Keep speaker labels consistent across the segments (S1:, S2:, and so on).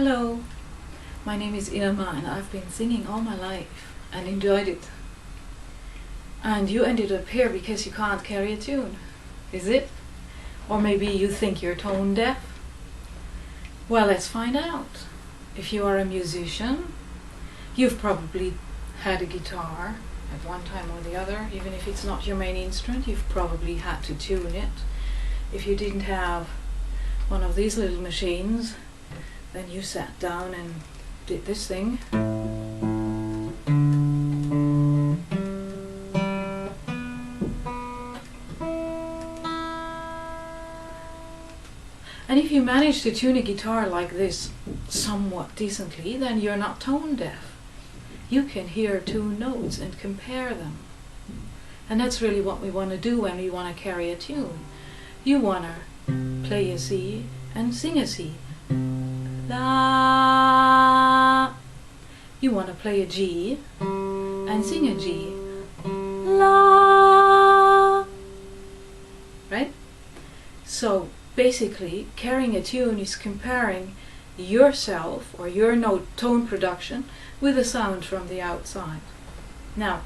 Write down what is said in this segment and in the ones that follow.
S1: Hello, my name is Irma and I've been singing all my life and enjoyed it. And you ended up here because you can't carry a tune, is it? Or maybe you think you're tone deaf? Well, let's find out. If you are a musician, you've probably had a guitar at one time or the other. Even if it's not your main instrument, you've probably had to tune it. If you didn't have one of these little machines, then you sat down and did this thing. And if you manage to tune a guitar like this somewhat decently, then you're not tone deaf. You can hear two notes and compare them. And that's really what we want to do when we want to carry a tune. You want to play a C and sing a C. La. You want to play a G and sing a G. La. Right? So basically, carrying a tune is comparing yourself or your note tone production with a sound from the outside. Now,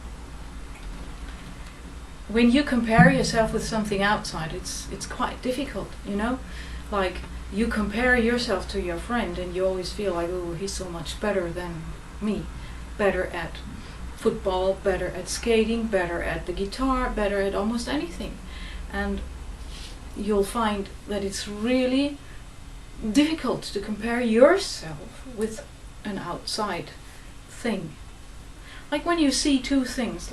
S1: when you compare yourself with something outside, it's quite difficult, you know? Like, you compare yourself to your friend and you always feel like, oh, he's so much better than me. Better at football, better at skating, better at the guitar, better at almost anything. And you'll find that it's really difficult to compare yourself with an outside thing. Like when you see two things,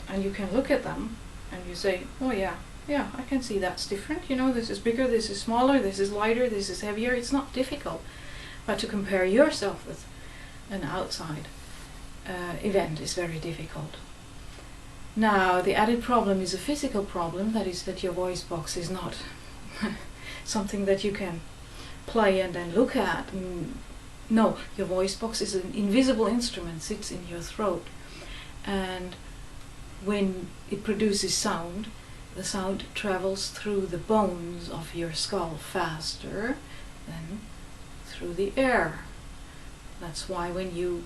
S1: and you can look at them and you say, oh yeah, I can see that's different, you know, this is bigger, this is smaller, this is lighter, this is heavier. It's not difficult. But to compare yourself with an outside event is very difficult. Now, the added problem is a physical problem, that is that your voice box is not something that you can play and then look at. No, your voice box is an invisible instrument, sits in your throat. And when it produces sound, the sound travels through the bones of your skull faster than through the air. That's why when you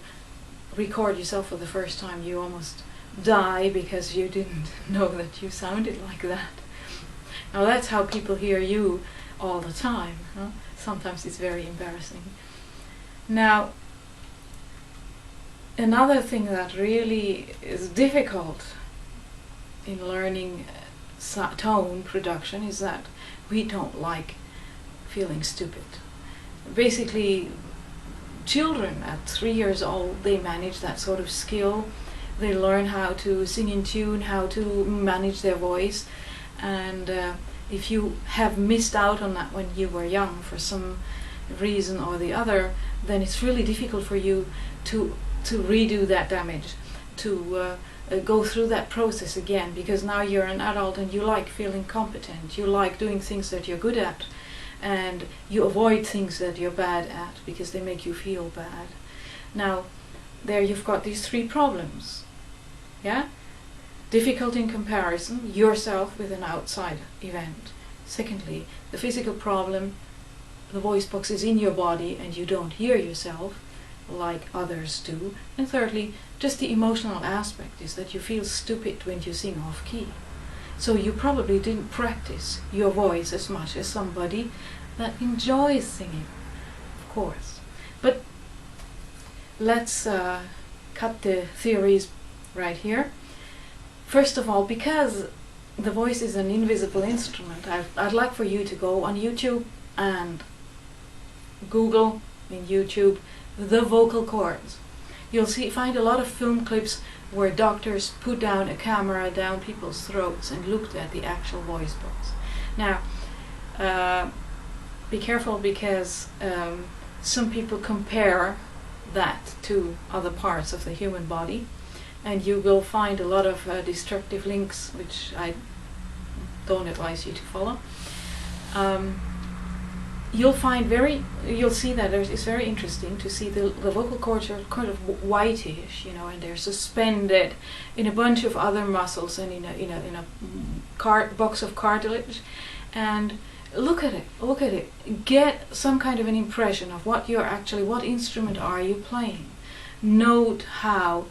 S1: record yourself for the first time, you almost die because you didn't know that you sounded like that. Now that's how people hear you all the time. Huh? Sometimes it's very embarrassing. Now, another thing that really is difficult in learning tone production is that we don't like feeling stupid. Basically, children at 3 years old, they manage that sort of skill. They learn how to sing in tune, how to manage their voice. And if you have missed out on that when you were young for some reason or the other, then it's really difficult for you to redo that damage, to go through that process again, because now you're an adult and you like feeling competent, you like doing things that you're good at, and you avoid things that you're bad at because they make you feel bad. Now, there you've got these three problems. Yeah? Difficult in comparison, yourself with an outside event. Secondly, the physical problem, the voice box is in your body and you don't hear yourself like others do. And thirdly, just the emotional aspect is that you feel stupid when you sing off key. So you probably didn't practice your voice as much as somebody that enjoys singing, of course. But let's cut the theories right here. First of all, because the voice is an invisible instrument, I'd like for you to go on YouTube and Google in YouTube the vocal cords. You'll find a lot of film clips where doctors put down a camera down people's throats and looked at the actual voice box. Now, be careful, because some people compare that to other parts of the human body, and you will find a lot of destructive links which I don't advise you to follow. You'll see that it's very interesting to see the vocal cords are kind of whitish, you know, and they're suspended in a bunch of other muscles and in a box of cartilage, and look at it, look at it. Get some kind of an impression of what instrument are you playing. Note how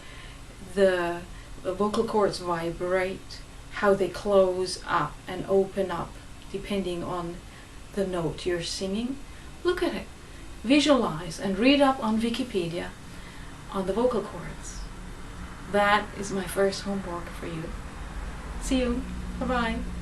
S1: the vocal cords vibrate, how they close up and open up depending on the note you're singing. Look at it. Visualize and read up on Wikipedia on the vocal cords. That is my first homework for you. See you. Bye-bye.